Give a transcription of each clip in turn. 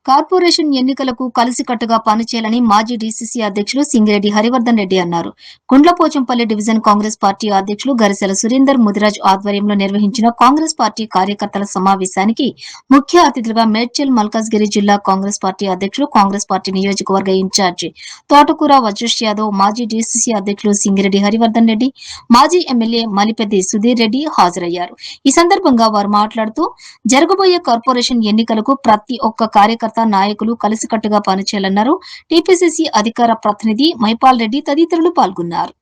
Corporation ఎన్నికలకు కలిసికట్టుగా పనిచేయాలని మాజీ డీసీసీ అధ్యక్షులు సింగిరెడ్డి హరివర్ధన్ రెడ్డి అన్నారు. గుండ్లపోచంపల్లి డివిజన్ కాంగ్రెస్ పార్టీ అధ్యక్షులు గరిసెల సురేందర్ ముదిరాజ్ ఆధ్వర్యంలో నిర్వహించిన కాంగ్రెస్ పార్టీ కార్యకర్తల సమావేశానికి ముఖ్య అతిథులుగా మేడ్చల్ మల్కాజ్గిరి జిల్లా కాంగ్రెస్ పార్టీ అధ్యక్షులు, కాంగ్రెస్ పార్టీ నియోజకవర్గ ఇన్ఛార్జి తోటకూర వజ్రేష్ యాదవ్, మాజీ డీసీసీ అధ్యక్షులు సింగిరెడ్డి హరివర్ధన్ రెడ్డి, మాజీ ఎమ్మెల్యే మలిపెద్ది సుధీర్ రెడ్డి హాజరయ్యారు. ఈ సందర్భంగా వారు మాట్లాడుతూ జరగబోయే కార్పొరేషన్ ఎన్నికలకు ప్రతి ఒక్క కార్యకర్త, నాయకులు కలిసికట్టుగా పనిచేయాలన్నారు. టీపీసీసీ అధికార ప్రతినిధి మైపాల్ రెడ్డి తదితరులు పాల్గొన్నారు.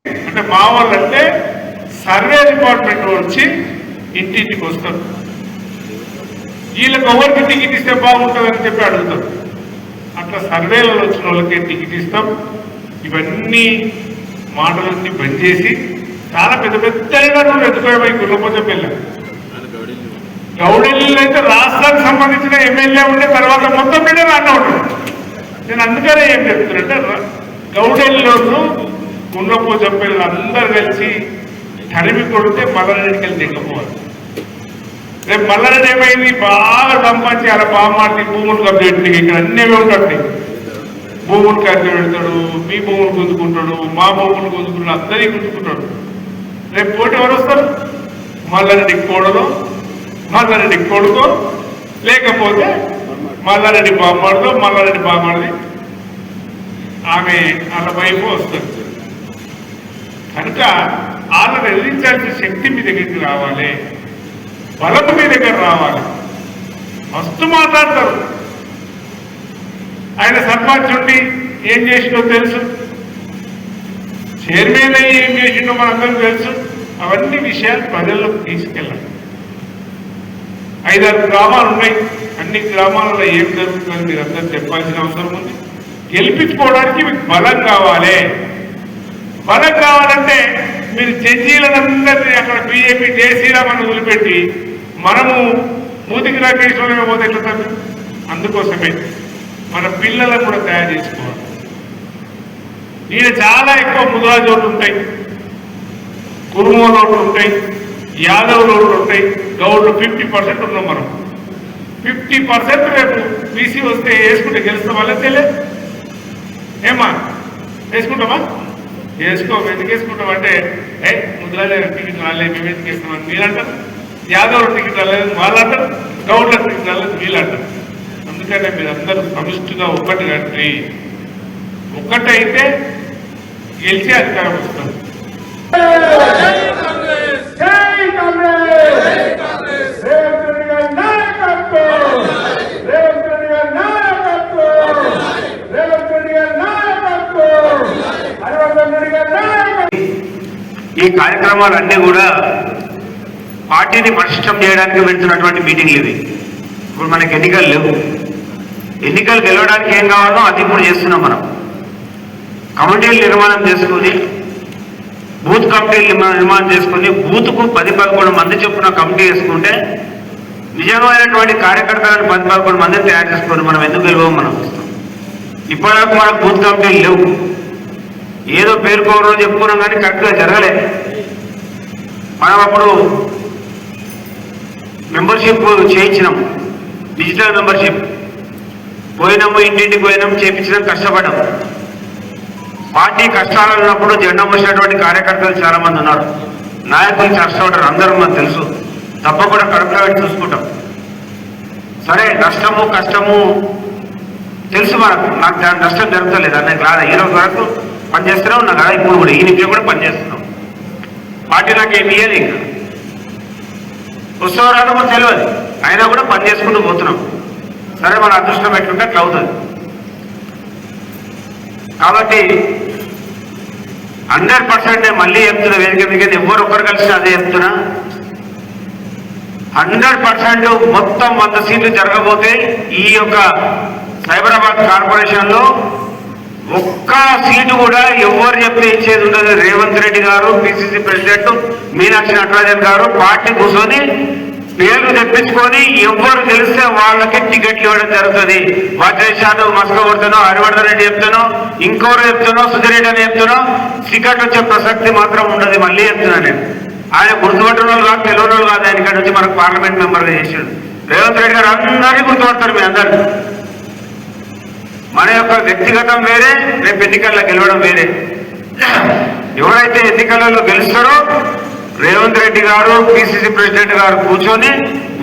సర్వే డిపార్ట్మెంట్ వచ్చి ఇంటింటికి వస్తారు. వీళ్ళకి ఎవరికి టికెట్ ఇస్తే బాగుంటుందని చెప్పి అడుగుతారు. అట్లా సర్వేలలో వచ్చిన వాళ్ళకి టికెట్ ఇస్తాం. ఇవన్నీ మాటలన్నీ బంద్ చేసి చాలా పెద్ద పెద్దగా నువ్వు ఎదుకోవాలి. గుర్రపోచంపల్లి గౌడెల్లు అయితే రాష్ట్రానికి సంబంధించిన ఎమ్మెల్యే ఉండే తర్వాత మొత్తం మీద రన్ అవుతుంది. నేను అందుకనే ఏం చెప్తున్నంటే గౌడెల్లోను గుండ్లపోచంపల్లి అందరూ కలిసి తరిమి కొడితే మల్లారెడ్డికి వెళ్ళి దిగపోవాలి. రేపు మల్లారెడ్డి ఏమైంది, బాగా సంపాదించి అలా బామాటి భూములు కబ్జా పెట్టి ఇక్కడ అన్నీ ఉంటాయి. భూములు కబ్జా పెడతాడు, మీ భూములు గుంజుకుంటాడు, మా భూములు గుంజుకుంటాడు, అందరినీ గుంజుకుంటాడు. రేపు పోటీ ఎవరు వస్తారు? మల్లారెడ్డి కోడలో, మల్లారెడ్డి కొడుకో, లేకపోతే మల్లారెడ్డి బామాడుతో, మల్లారెడ్డి బామాడిది ఆమె వాళ్ళ వైపు వస్తుంది. కనుక వాళ్ళని ఎదిరించాల్సిన శక్తి మీ దగ్గరికి రావాలి, బలం మీ దగ్గర రావాలి. మస్తు మాట్లాడతారు. ఆయన సర్పంచ్ ఉండి ఏం చేసిండో తెలుసు, చైర్మన్ అయ్యి ఏం చేసిండో మనందరం తెలుసు. అవన్నీ విషయాలు ప్రజల్లోకి తీసుకెళ్ళాలి. 5-6 గ్రామాలు ఉన్నాయి. అన్ని గ్రామాలలో ఏం జరుగుతుందని మీరు అందరూ చెప్పాల్సిన అవసరం ఉంది. గెలిపించుకోవడానికి మీకు బలం కావాలి. బలం కావాలంటే మీరు జడ్జీలందరినీ అక్కడ బీజేపీ జేసీలా మనం వదిలిపెట్టి మనము మూతికి రాకేశ్వరంగా పోతే ఎట్లా? అందుకోసమే మన పిల్లలను కూడా తయారు చేసుకోవాలి. ఈయన చాలా ఎక్కువ ముదిరాజ్ ఓట్లు ఉంటాయి, కురుమో ఓట్లు ఉంటాయి, యాదవ్ ఓట్లు ఉంటాయి, గౌడ్లు 50% ఉన్నాం. మనం 50% రేపు బీసీ వస్తే వేసుకుంటే గెలుస్తాం. వాళ్ళే తెలియదు ఏమా వేసుకుంటామా? వేసుకో. ఎందుకు వేసుకుంటాం అంటే ముద్రాలే టికెట్ రాలేదు మేము ఎందుకు వేస్తామని మీరంటారు, యాదవ్ టికెట్ రాలేదు వాళ్ళంటారు, గౌడ్ల టికెట్ రాలేదు వీళ్ళంటారు. అందుకనే మీరు అందరూ సమిష్టిగా ఒక్కటి కంటే ఒక్కటైతే గెలిచి అధికారం వస్తారు. ఈ కార్యక్రమాలన్నీ కూడా పార్టీని పరిశుభ్రం చేయడానికి వెళ్తున్నటువంటి మీటింగ్లు ఇవి. ఇప్పుడు మనకి ఎన్నికలు లేవు. ఎన్నికలు గెలవడానికి ఏం కావాలో అది ఇప్పుడు చేస్తున్నాం. మనం కమిటీలు నిర్మాణం చేసుకుని, బూత్ కమిటీలు నిర్మాణం చేసుకుని, బూత్కు 10-11 మంది చొప్పున కమిటీ వేసుకుంటే నిజమైనటువంటి కార్యకర్తలను 10-11 మందిని తయారు చేసుకొని మనం ఎందుకు గెలవో మనం వస్తాం. ఇప్పటివరకు మనకు బూత్ కమిటీలు లేవు. ఏదో పేరుకోవడం చెప్పుకున్నాం కానీ కరెక్ట్గా జరగలేదు. మనం అప్పుడు మెంబర్షిప్ చేయించినాం, డిజిటల్ మెంబర్షిప్ పోయినాము, ఇంటింటికి పోయినాము, చేయించినాం, కష్టపడ్డాం. పార్టీ కష్టాలు ఉన్నప్పుడు జెండా మోసినటువంటి కార్యకర్తలు చాలా మంది ఉన్నారు, నాయకులు కష్టపడ్డారు. అందరూ మనకు తెలుసు. తప్పకుండా కడుపులో పెట్టి చూసుకుంటాం. సరే, నష్టము కష్టము తెలుసు మనకు. నాకు దాని నష్టం జరుగుతలేదు అన్నది కాదా. ఈ రోజు వరకు పనిచేస్తూనే ఉన్నా కదా, ఇప్పుడు కూడా ఈ నిమిషం కూడా పనిచేస్తున్నాం. పార్టీ నాకు ఏమి ఇయ్యదు. ఇంకా ఉత్సవాలు కూడా తెలియదు, అయినా కూడా పని చేసుకుంటూ పోతున్నాం. సరే, మన అదృష్టం ఎట్లుంటే అట్లా అవుతుంది. కాబట్టి 100% మళ్ళీ చెప్తున్నా, వేదిక మీద ఎవరు ఒక్కరు కలిసి అదే చెప్తున్నా, 100% మొత్తం 100 సీట్లు జరగబోతే ఈ యొక్క సైబరాబాద్ కార్పొరేషన్ లో ఒక్క సీటు కూడా ఎవరు చెప్తే ఇచ్చేది ఉండదు. రేవంత్ రెడ్డి గారు, పిసిసి ప్రెసిడెంట్ మీనాక్షి నటరాజన్ గారు పార్టీ కూర్చొని పేర్లు తెప్పించుకొని ఎవరు తెలిస్తే వాళ్ళకి టికెట్లు ఇవ్వడం జరుగుతుంది. వజ్రేష్ యాదవ్ మస్క కొడుతానో, హరివర్ధన్ రెడ్డి చెప్తానో, ఇంకోరు చెప్తానో, సుధీర్ రెడ్డి అని చెప్తానో టికెట్ వచ్చే ప్రసక్తి మాత్రం ఉండదు. మళ్ళీ చెప్తున్నా నేను, ఆయన గుర్తుపట్టిన వాళ్ళు కాదు, తెలియని వాళ్ళు కాదు. ఆయన ఇక్కడ నుంచి మనకు పార్లమెంట్ మెంబర్గా చేసాడు. రేవంత్ రెడ్డి గారు అందరినీ గుర్తుపడతారు. మీ అందరు యొక్క వ్యక్తిగతం వేరే, రేపు ఎన్నికల్లో గెలవడం వేరే. ఎవరైతే ఎన్నికలలో గెలుస్తారో రేవంత్ రెడ్డి గారు పిసిసి ప్రెసిడెంట్ గారు కూర్చొని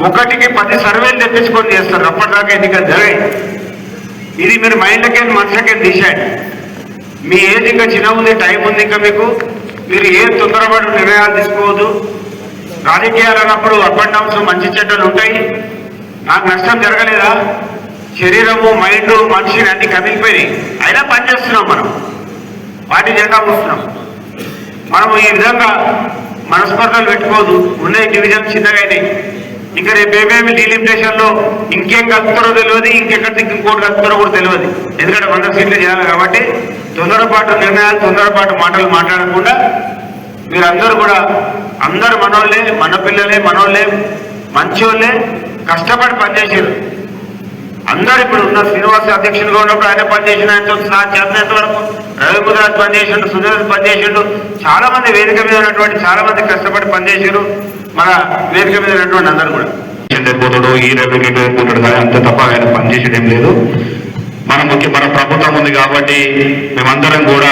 1కి 10 సర్వేలు తెప్పించుకొని చేస్తారు. అప్పటిదాకా ఎన్నికలు జరిగాయి. ఇది మీరు మైండ్లకి మనసులకి తీసేయండి. మీ ఏజ్ ఇంకా చిన్న ఉంది, టైం ఉంది ఇంకా మీకు. మీరు ఏం తొందరపడి నిర్ణయాలు తీసుకోవద్దు. రాజకీయాలు అన్నప్పుడు అప్ అండ్ డౌన్స్, మంచి చెడ్డలు ఉంటాయి. నాకు నష్టం జరగలేదా? శరీరము, మైండ్, మనిషిని అన్ని కదిలిపోయినాయి. అయినా పనిచేస్తున్నాం మనం, పార్టీ జెండా కూస్తున్నాం. మనం ఈ విధంగా మనస్పర్ధలు పెట్టుకోదు. ఉన్నాయి డివిజన్ చిన్నగా అయినాయి. ఇంకా రేపు ఏమేమి డీలిమిటేషన్లో ఇంకేం కలుపుతారో తెలియదు, ఇంకెక్కడికి ఇంకోటి కలుపుతారో కూడా తెలియదు. ఎందుకంటే 100 సీట్లు చేయాలి కాబట్టి తొందరపాటు నిర్ణయాలు, తొందరపాటు మాటలు మాట్లాడకుండా మీరందరూ కూడా అందరు మనోళ్ళే, మన పిల్లలే, మనోళ్ళే, మంచోళ్ళే, కష్టపడి పనిచేసారు. అందరు ఇప్పుడు ఉన్న శ్రీనివాస అధ్యక్షులుగా ఉన్నప్పుడు ఆయన పనిచేసిన, ఆయన చేసినంత వరకు రవి ముద్రాజ్ పనిచేసిండు, సుధీర్ పనిచేసిండు. చాలా మంది వేదిక మీద ఉన్నటువంటి చాలా మంది కష్టపడి పనిచేసారు. మన వేదిక మీద ఉన్నటువంటి అందరూ కూడా పోతాడు, ఈ రెవెన్యూ పోతాడు కానీ అంతే తప్ప ఆయన పనిచేసేదేం లేదు. మన ప్రభుత్వం ఉంది కాబట్టి మేమందరం కూడా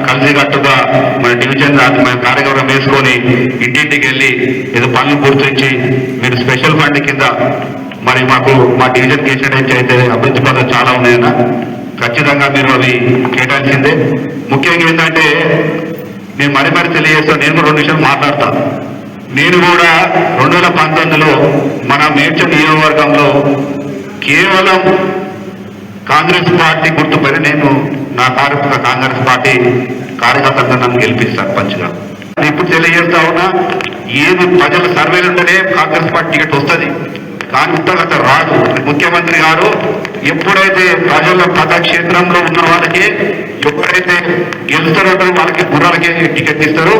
కలిసికట్టుగా మన డివిజన్ మన కార్యక్రమం వేసుకొని ఇంటింటికి వెళ్ళి ఏదో పనులు గుర్తించి మీరు స్పెషల్ ఫండ్ కింద మరి మాకు మా డివిజన్ కేటాయించి అయితే అభివృద్ధి పనులు చాలా ఉన్నాయన్న, ఖచ్చితంగా మీరు అవి కేటాయించిందే. ముఖ్యంగా ఏంటంటే నేను మరి తెలియజేస్తాను. నేను 2 విషయాలు మాట్లాడతాను. నేను కూడా 2019లో మన మేడ్చల్ నియోజకవర్గంలో కేవలం కాంగ్రెస్ పార్టీ గుర్తుపడి నేను నా కాంగ్రెస్ పార్టీ కార్యకర్తగా నన్ను గెలిపిస్తాను పంచ్గా. ఇప్పుడు తెలియజేస్తా ఉన్నా, ఏది ప్రజల సర్వేలు ఉంటేనే కాంగ్రెస్ పార్టీ టికెట్ వస్తుంది, కానీ ఉత్తగత రాదు. ముఖ్యమంత్రి గారు ఎప్పుడైతే ప్రజల ప్రజాక్షేత్రంలో ఉన్న వాళ్ళకి ఎప్పుడైతే గెలుస్తారో వాళ్ళకి గుర్రాలకే టికెట్ ఇస్తారు.